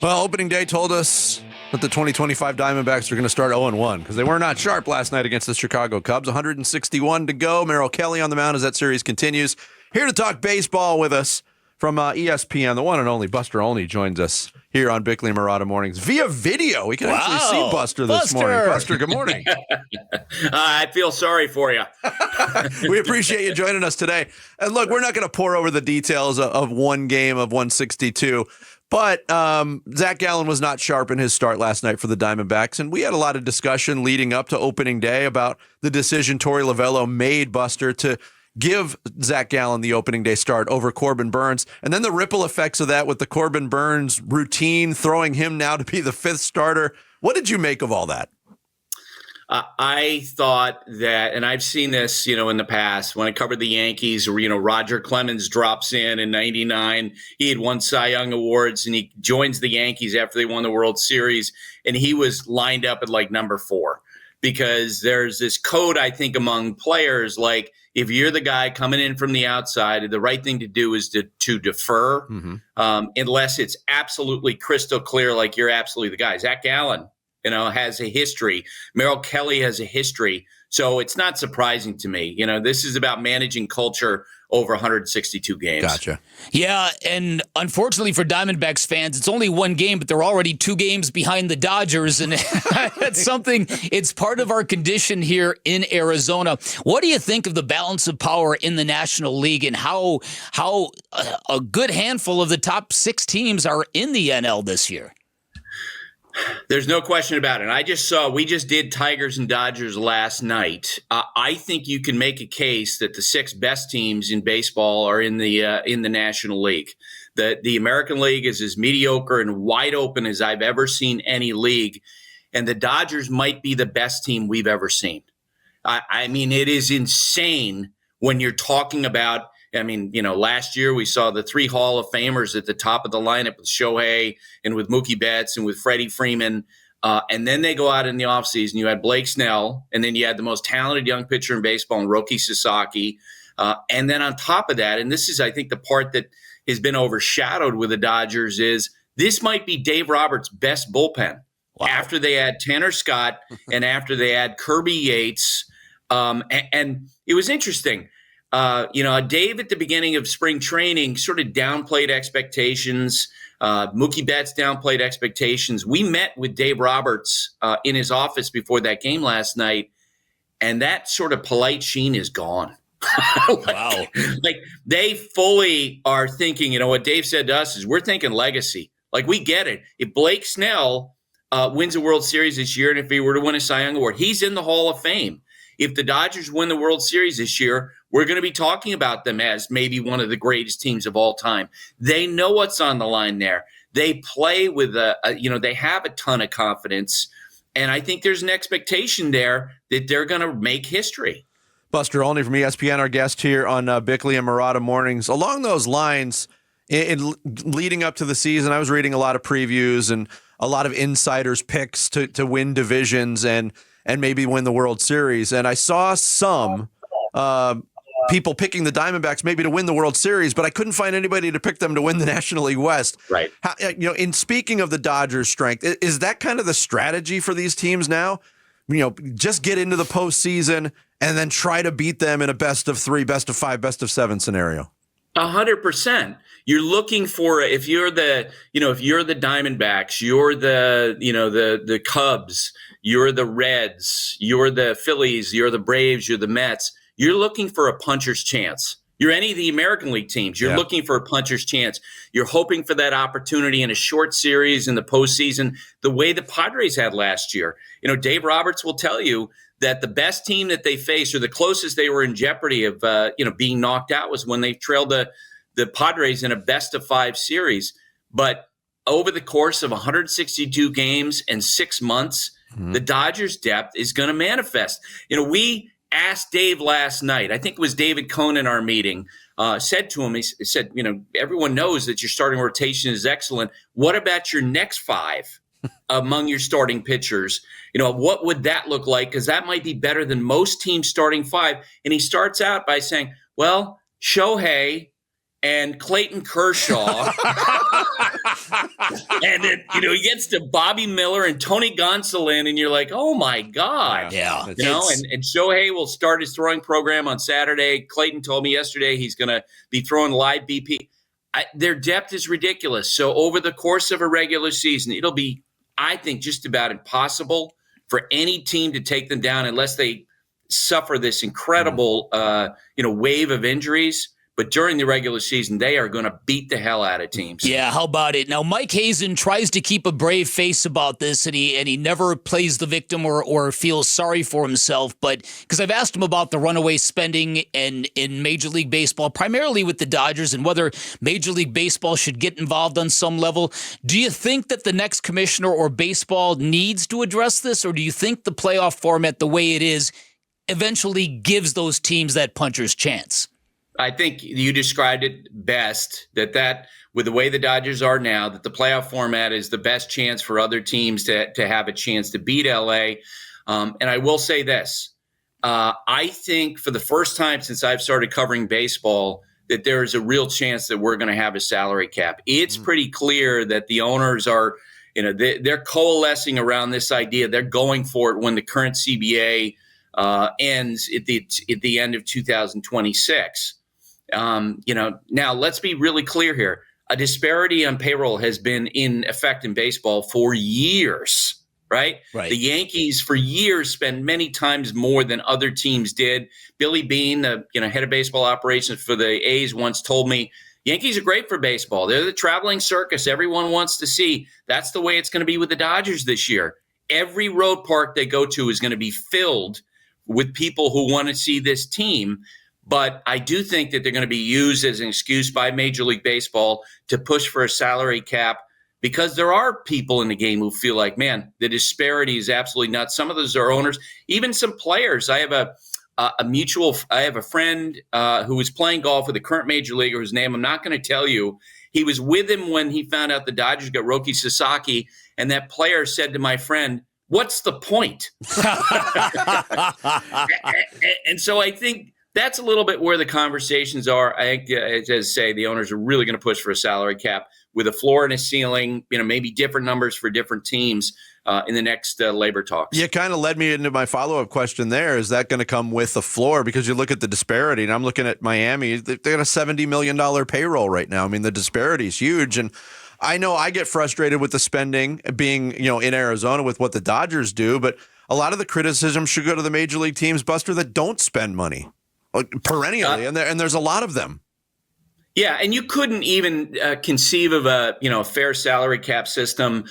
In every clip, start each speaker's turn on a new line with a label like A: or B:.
A: Well, opening day told us that the 2025 Diamondbacks are going to start 0-1 because they were not sharp last night against the Chicago Cubs. 161 to go. Merrill Kelly on the mound as that series continues. Here to talk baseball with us from ESPN, the one and only Buster Olney joins us here on Bickley Marotta Mornings via video. We can actually see Buster this morning. Buster, good morning.
B: I feel sorry for you.
A: We appreciate you joining us today. And look, we're not going to pour over the details of one game of 162. But Zach Gallen was not sharp in his start last night for the Diamondbacks, and we had a lot of discussion leading up to opening day about the decision Torey Lovullo made, Buster, to give Zach Gallen the opening day start over Corbin Burns, and then the ripple effects of that with the Corbin Burns routine, throwing him now to be the fifth starter. What did you make of all that?
B: I thought that, and I've seen this, in the past when I covered the Yankees, Roger Clemens drops in 99. He had won Cy Young awards and he joins the Yankees after they won the World Series. And he was lined up at like number 4 because there's this code, I think, among players, like if you're the guy coming in from the outside, the right thing to do is to defer unless it's absolutely crystal clear, like you're absolutely the guy. Zach Gallen, has a history. Merrill Kelly has a history. So it's not surprising to me. This is about managing culture over 162 games.
A: Gotcha.
C: Yeah, and unfortunately for Diamondbacks fans, it's only one game, but they're already 2 games behind the Dodgers, and that's something, it's part of our condition here in Arizona. What do you think of the balance of power in the National League and how a good handful of the top 6 teams are in the NL this year?
B: There's no question about it. We just did Tigers and Dodgers last night. I think you can make a case that the 6 best teams in baseball are in the National League. The American League is as mediocre and wide open as I've ever seen any league. And the Dodgers might be the best team we've ever seen. I mean, it is insane when you're talking about, last year we saw the 3 Hall of Famers at the top of the lineup with Shohei and with Mookie Betts and with Freddie Freeman. And then they go out in the offseason. You had Blake Snell, and then you had the most talented young pitcher in baseball, Roki Sasaki. And then on top of that, and this is, I think, the part that has been overshadowed with the Dodgers is this might be Dave Roberts' best bullpen. Wow. After they had Tanner Scott and after they had Kirby Yates. And it was interesting. Dave at the beginning of spring training sort of downplayed expectations. Mookie Betts downplayed expectations. We met with Dave Roberts in his office before that game last night, and that sort of polite sheen is gone.
C: Wow.
B: Like they fully are thinking, what Dave said to us is we're thinking legacy. Like we get it. If Blake Snell wins a World Series this year, and if he were to win a Cy Young Award, he's in the Hall of Fame. If the Dodgers win the World Series this year, we're going to be talking about them as maybe one of the greatest teams of all time. They know what's on the line there. They play with they have a ton of confidence. And I think there's an expectation there that they're going to make history.
A: Buster Olney from ESPN, our guest here on Bickley and Marotta Mornings. Along those lines, in leading up to the season, I was reading a lot of previews and a lot of insiders' picks to win divisions and maybe win the World Series. And I saw some people picking the Diamondbacks maybe to win the World Series, but I couldn't find anybody to pick them to win the National League West.
B: Right.
A: In speaking of the Dodgers' strength, is that kind of the strategy for these teams now? Just get into the postseason and then try to beat them in a best of 3, best of 5, best of 7 scenario.
B: 100%. You're looking for, if you're the Diamondbacks, you're the Cubs, you're the Reds, you're the Phillies, you're the Braves, you're the Mets. You're looking for a puncher's chance. You're any of the American League teams. You're looking for a puncher's chance. You're hoping for that opportunity in a short series in the postseason, the way the Padres had last year. Dave Roberts will tell you that the best team that they faced, or the closest they were in jeopardy of being knocked out, was when they trailed the Padres in a best of 5 series. But over the course of 162 games and 6 months, the Dodgers' depth is going to manifest. We asked Dave last night, I think it was David Cohn in our meeting, said to him, he said, everyone knows that your starting rotation is excellent. What about your next 5 among your starting pitchers? What would that look like? Because that might be better than most teams starting 5. And he starts out by saying, well, Shohei and Clayton Kershaw. And then, he gets to Bobby Miller and Tony Gonsolin, and you're like, oh, my God.
C: Yeah.
B: And Shohei will start his throwing program on Saturday. Clayton told me yesterday he's going to be throwing live BP. Their depth is ridiculous. So over the course of a regular season, it'll be, I think, just about impossible for any team to take them down unless they suffer this incredible, wave of injuries. But during the regular season, they are going to beat the hell out of teams.
C: Yeah, how about it? Now, Mike Hazen tries to keep a brave face about this, and he never plays the victim or feels sorry for himself. But because I've asked him about the runaway spending in Major League Baseball, primarily with the Dodgers, and whether Major League Baseball should get involved on some level. Do you think that the next commissioner or baseball needs to address this, or do you think the playoff format, the way it is, eventually gives those teams that puncher's chance?
B: I think you described it best, that with the way the Dodgers are now, that the playoff format is the best chance for other teams to have a chance to beat LA. And I will say this. I think for the first time since I've started covering baseball, that there is a real chance that we're going to have a salary cap. It's pretty clear that the owners are, they're coalescing around this idea. They're going for it when the current CBA ends at the end of 2026. Now let's be really clear here. A disparity on payroll has been in effect in baseball for years, right? The Yankees for years spend many times more than other teams did. Billy Beane, the head of baseball operations for the A's, once told me, Yankees are great for baseball. They're the traveling circus everyone wants to see. That's the way it's going to be with the Dodgers this year. Every road park they go to is going to be filled with people who want to see this team. But I do think that they're going to be used as an excuse by Major League Baseball to push for a salary cap, because there are people in the game who feel like, man, the disparity is absolutely nuts. Some of those are owners, even some players. I have a friend who was playing golf with a current major leaguer whose name I'm not going to tell you. He was with him when he found out the Dodgers got Roki Sasaki, and that player said to my friend, "What's the point?" And so I think that's a little bit where the conversations are. I think, as I say, the owners are really going to push for a salary cap with a floor and a ceiling, maybe different numbers for different teams in the next labor talks.
A: You kind of led me into my follow-up question there. Is that going to come with a floor? Because you look at the disparity, and I'm looking at Miami. They got a $70 million payroll right now. I mean, the disparity is huge. And I know I get frustrated with the spending being, in Arizona with what the Dodgers do, but a lot of the criticism should go to the major league teams, Buster, that don't spend money perennially, and there's a lot of them.
B: Yeah, and you couldn't even conceive of a fair salary cap system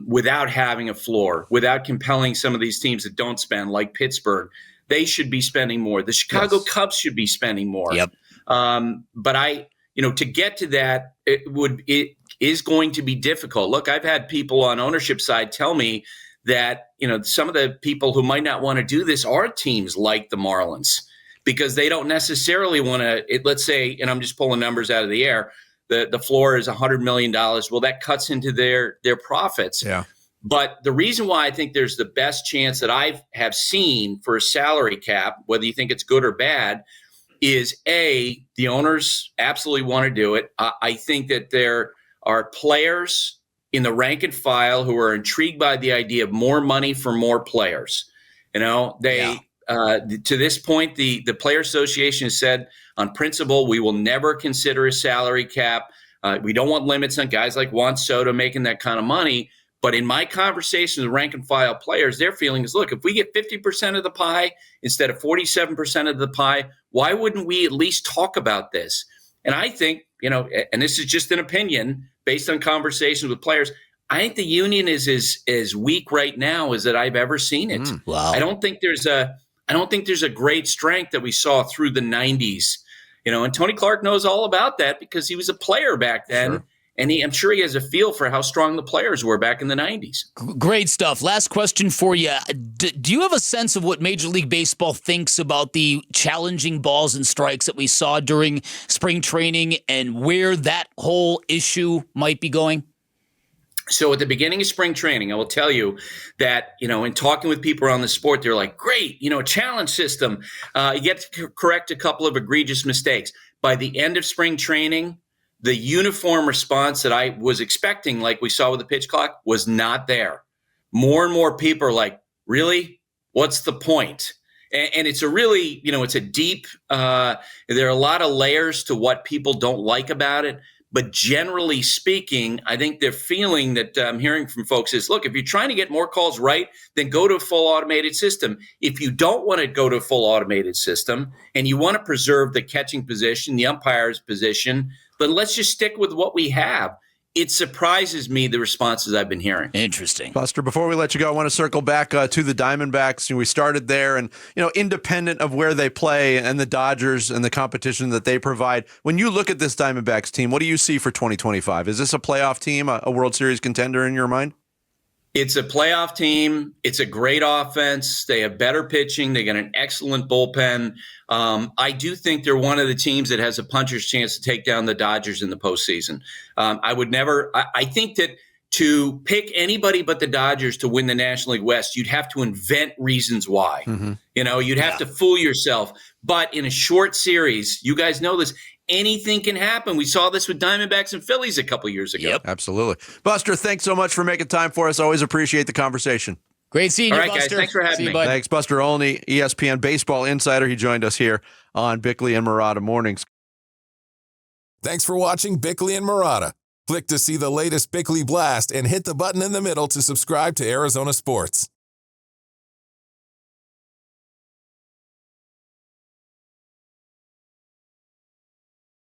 B: without having a floor, without compelling some of these teams that don't spend, like Pittsburgh. They should be spending more. The Chicago Cubs should be spending more.
C: Yep.
B: But to get to that, it is going to be difficult. Look, I've had people on ownership side tell me that some of the people who might not want to do this are teams like the Marlins, because they don't necessarily want to, let's say, and I'm just pulling numbers out of the air, the floor is $100 million. Well, that cuts into their profits. Yeah. But the reason why I think there's the best chance that I have seen for a salary cap, whether you think it's good or bad, is the owners absolutely want to do it. I think that there are players in the rank and file who are intrigued by the idea of more money for more players. To this point, the Player Association has said, on principle, we will never consider a salary cap. We don't want limits on guys like Juan Soto making that kind of money. But in my conversations with rank and file players, their feeling is, look, if we get 50% of the pie instead of 47% of the pie, why wouldn't we at least talk about this? And I think, and this is just an opinion based on conversations with players, I think the union is as weak right now as that I've ever seen it.
C: Wow.
B: I don't think there's a great strength that we saw through the 90s, and Tony Clark knows all about that because he was a player back then. Sure. And I'm sure he has a feel for how strong the players were back in the 90s.
C: Great stuff. Last question for you. Do you have a sense of what Major League Baseball thinks about the challenging balls and strikes that we saw during spring training and where that whole issue might be going?
B: So at the beginning of spring training, I will tell you that, in talking with people around the sport, they're like, great, challenge system. You get to correct a couple of egregious mistakes. by the end of spring training, the uniform response that I was expecting, like we saw with the pitch clock, was not there. More and more people are like, really? What's the point? And it's a really, it's a deep, there are a lot of layers to what people don't like about it. But generally speaking, I think the feeling that I'm hearing from folks is, look, if you're trying to get more calls right, then go to a full automated system. If you don't want to go to a full automated system and you want to preserve the catching position, the umpire's position, then let's just stick with what we have. It surprises me, the responses I've been hearing.
C: Interesting.
A: Buster, before we let you go, I want to circle back to the Diamondbacks. We started there, and independent of where they play and the Dodgers and the competition that they provide, when you look at this Diamondbacks team, what do you see for 2025? Is this a playoff team, a World Series contender in your mind?
B: It's a playoff team. It's a great offense. They have better pitching. They got an excellent bullpen. I do think they're one of the teams that has a puncher's chance to take down the Dodgers in the postseason. I think that to pick anybody but the Dodgers to win the National League West, you'd have to invent reasons why. Mm-hmm. You'd have to fool yourself. But in a short series, you guys know this, anything can happen. We saw this with Diamondbacks and Phillies a couple years ago.
C: Yep.
A: Absolutely. Buster, thanks so much for making time for us. Always appreciate the conversation.
C: Great seeing you,
B: All right,
C: Buster.
B: guys. Thanks for having me.
C: Bud.
A: Thanks, Buster Olney, ESPN Baseball Insider. He joined us here on Bickley and Marotta Mornings.
D: Thanks for watching Bickley and Marotta. Click to see the latest Bickley Blast and hit the button in the middle to subscribe to Arizona Sports.